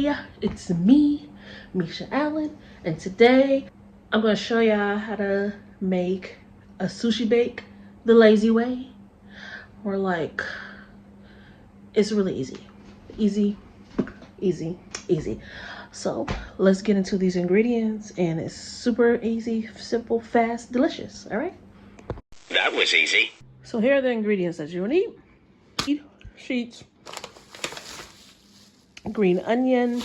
Hey, it's me, Misha Allen, and today I'm going to show y'all how to make a sushi bake the lazy way. Or like, it's really easy. Easy, easy, easy. So let's get into these ingredients, and it's super easy, simple, fast, delicious, all right? That was easy. So here are the ingredients that you will need. Sheets, green onion,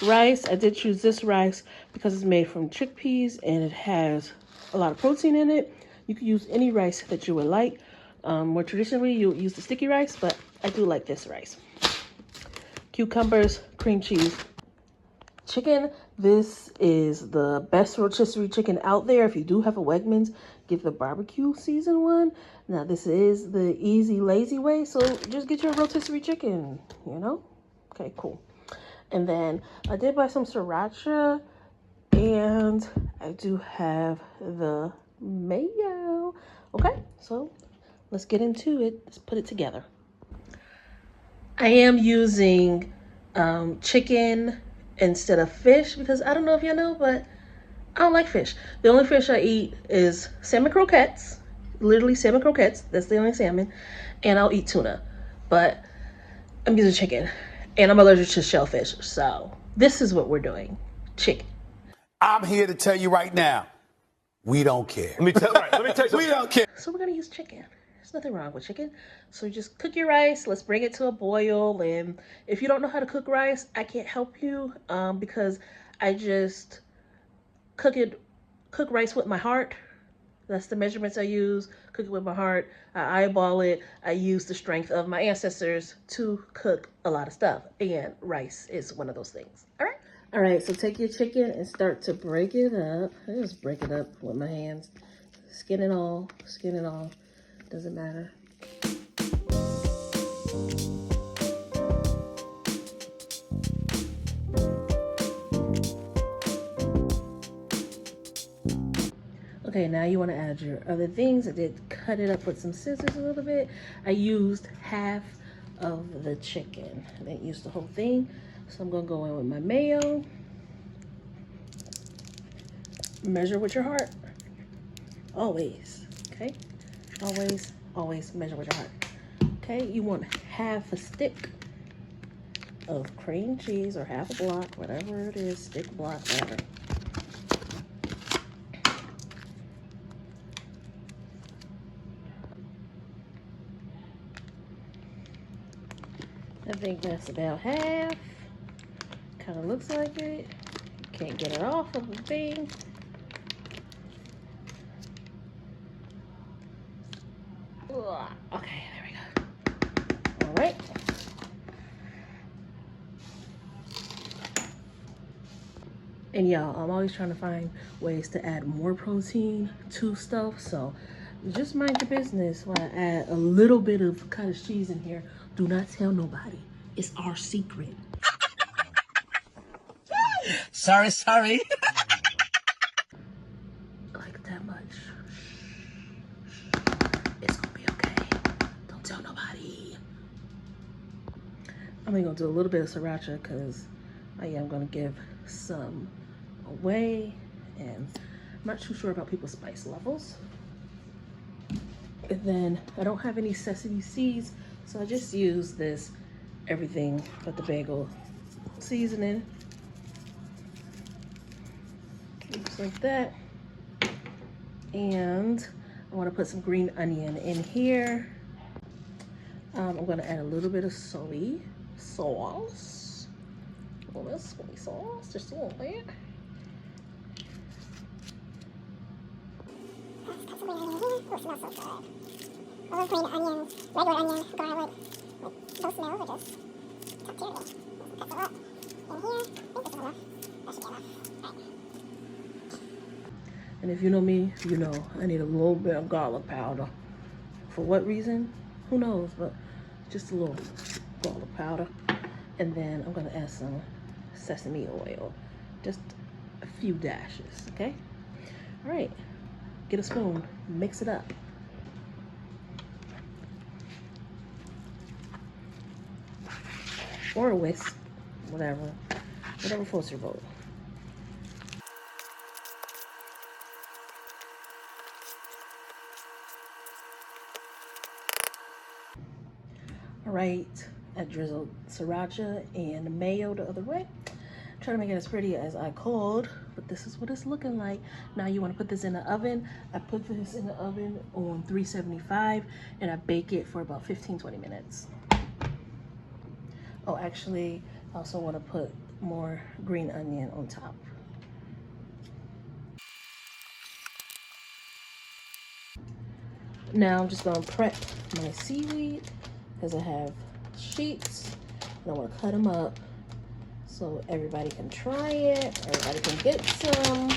rice. I did choose this rice because it's made from chickpeas and it has a lot of protein in it. You can use any rice that you would like. More traditionally, you use the sticky rice, but I do like this rice. Cucumbers, cream cheese, chicken. This is the best rotisserie chicken out there. If you do have a Wegmans, get the barbecue season one. Now, this is the easy, lazy way, so just get your rotisserie chicken, you know? Okay, cool. And then I did buy some sriracha, and I do have the mayo. Okay, so let's get into it. Let's put it together. I am using chicken instead of fish because I don't know if y'all know, but I don't like fish. The only fish I eat is salmon croquettes, literally salmon croquettes. That's the only salmon. And I'll eat tuna, but I'm using chicken. And I'm allergic to shellfish, so this is what we're doing. Chicken. I'm here to tell you right now, we don't care. Let me tell you We don't care. So we're gonna use chicken. There's nothing wrong with chicken. So just cook your rice. Let's bring it to a boil. And if you don't know how to cook rice, I can't help you because I just cook rice with my heart. That's the measurements I use. Cook it with my heart. I eyeball it. I use the strength of my ancestors to cook a lot of stuff. And rice is one of those things. All right? All right, so take your chicken and start to break it up. I just break it up with my hands. Skin and all. Skin and all. Doesn't matter. Okay, now you want to add your other things. I did cut it up with some scissors a little bit. I used half of the chicken. I didn't use the whole thing. So I'm going to go in with my mayo. Measure with your heart. Always, okay? Always, always measure with your heart. Okay, you want half a stick of cream cheese or half a block, whatever it is, stick, block, whatever. I think that's about half. Kind of looks like it. Can't get it off of the thing. Okay, there we go. All right. And y'all, I'm always trying to find ways to add more protein to stuff. So just mind your business when I add a little bit of cottage cheese in here. Do not tell nobody. It's our secret. Sorry. Like that much. It's gonna be okay. Don't tell nobody. I'm gonna do a little bit of sriracha because I am gonna give some away, and I'm not too sure about people's spice levels. And then I don't have any sesame seeds, so I just use this everything but the bagel seasoning. Looks like that. And I want to put some green onion in here. I'm going to add a little bit of soy sauce. A little bit of soy sauce, just a little bit. Put some green onion in here. Oh, it smells so good. All those green onions, regular onion, garlic, those smells are just top tier to me. Put some up in here. I think this is enough. That should be enough. Right. And if you know me, you know I need a little bit of garlic powder. For what reason? Who knows, but just a little garlic powder. And then I'm gonna add some sesame oil. Just a few dashes, okay? All right, get a spoon, mix it up. Or a whisk, whatever floats your boat. All right, I drizzled sriracha and mayo the other way. Trying to make it as pretty as I could, but this is what it's looking like. Now you want to put this in the oven. I put this in the oven on 375 and I bake it for about 15-20 minutes. Oh, actually, I also want to put more green onion on top. Now I'm just gonna prep my seaweed because I have sheets and I want to cut them up so everybody can try it, everybody can get some,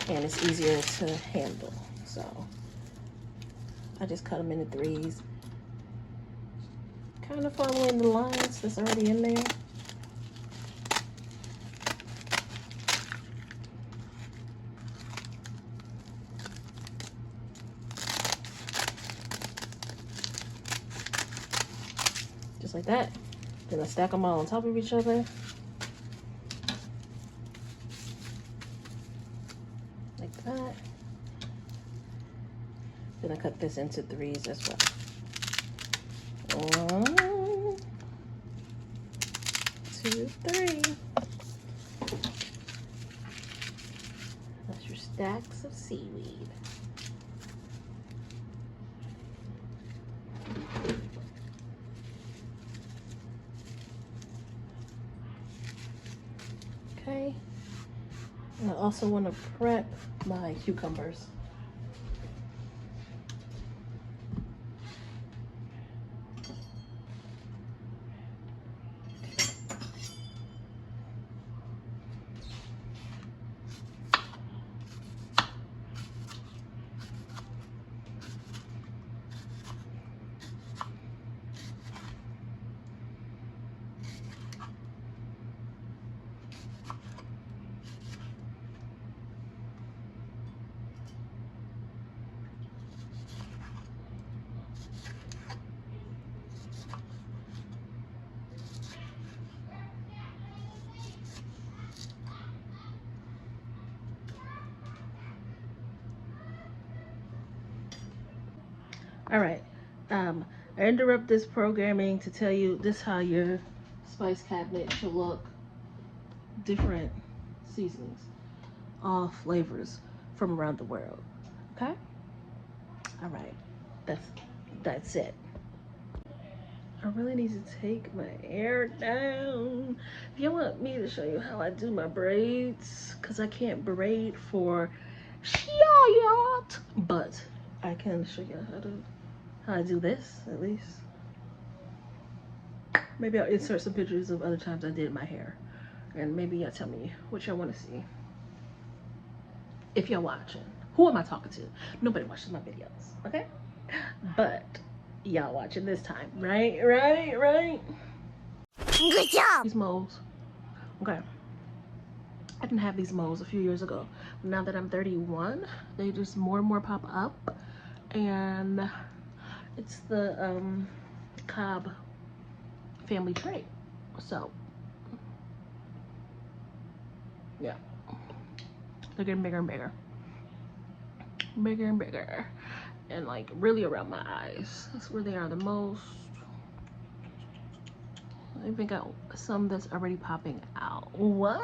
and it's easier to handle. So I just cut them into threes, kind of following the lines that's already in there. Just like that. Then I stack them all on top of each other. Like that. Then I cut this into threes as well. 1, 2, 3. That's your stacks of seaweed. Okay. And I also want to prep my cucumbers. All right, I interrupt this programming to tell you this how your spice cabinet should look. Different seasonings, all flavors from around the world. Okay. All right, that's it. I really need to take my hair down. If you want me to show you how I do my braids, because I can't braid for shit, but I can show you how I do this at least. Maybe I'll insert some pictures of other times I did my hair, and maybe y'all tell me what y'all want to see. If you're watching, who am I talking to? Nobody watches my videos, okay? But y'all watching this time, right? Good job. These moles, okay. I didn't have these moles a few years ago. Now that I'm 31, they just more and more pop up, and it's the Cobb family trait. So yeah, they're getting bigger and bigger, and like really around my eyes. That's where they are the most. I even got some that's already popping out. What?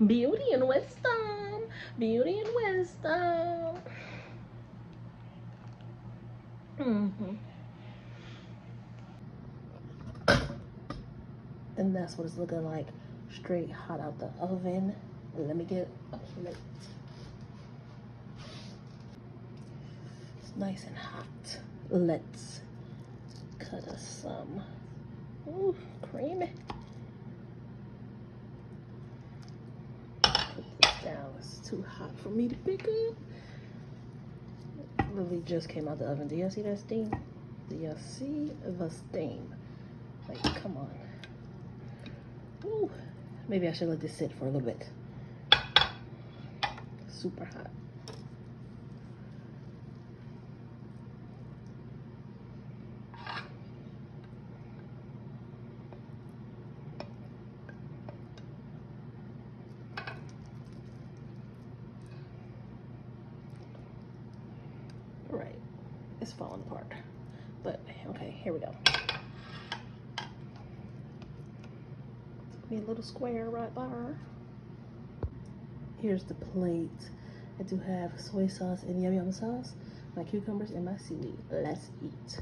Beauty and wisdom. Beauty and wisdom. And that's what it's looking like, straight hot out the oven. Let me get a plate. It's nice and hot. Let's cut us some. Ooh, creamy. Put this down. It's too hot for me to pick up. Literally just came out the oven. Do y'all see that steam? Do y'all see the steam? Like, come on. Ooh. Maybe I should let this sit for a little bit. Super hot. falling apart. But okay, here we go. Took me a little square right there. Here's the plate. I do have soy sauce and yum yum sauce, my cucumbers, and my seaweed. Let's eat.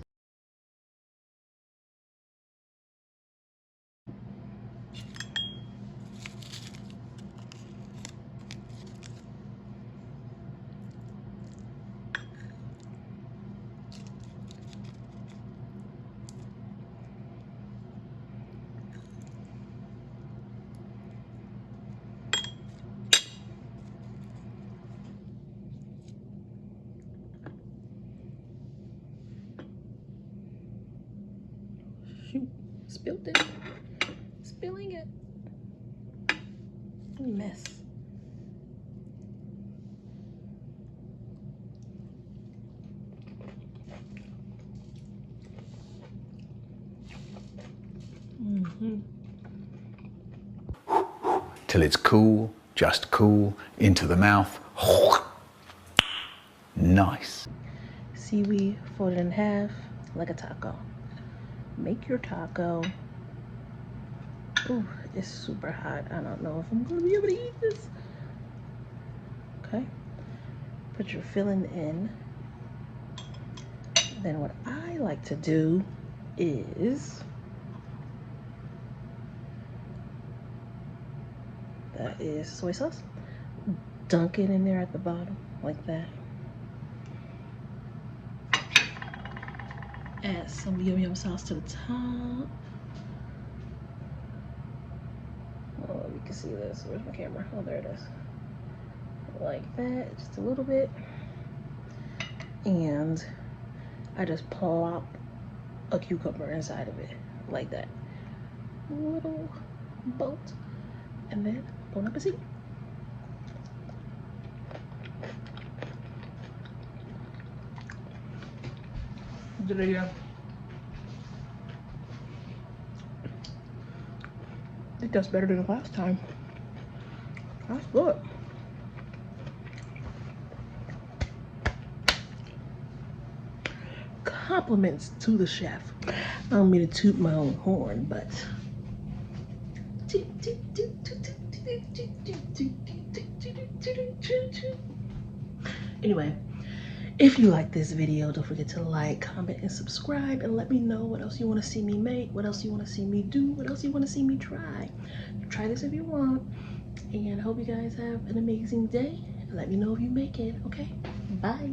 Shoot, spilled it. Spilling it. Mess. Till it's cool, just cool, into the mouth. Nice. Seaweed folded in half like a taco. Make your taco. Ooh, it's super hot. I don't know if I'm gonna be able to eat this. Okay. Put your filling in. Then what I like to do is that is soy sauce. Dunk it in there at the bottom like that. Add some yum yum sauce to the top. Oh, you can see this. Where's my camera? Oh, there it is. Like that, just a little bit. And I just plop a cucumber inside of it, like that. Little bolt. And then bon appetit. Did I think that's better than the last time. That's good. Compliments to the chef. I don't mean to toot my own horn, but anyway, if you like this video, don't forget to like, comment, and subscribe, and let me know what else you want to see me make, what else you want to see me do, what else you want to see me try. Try this if you want, and I hope you guys have an amazing day. Let me know if you make it, okay? Bye.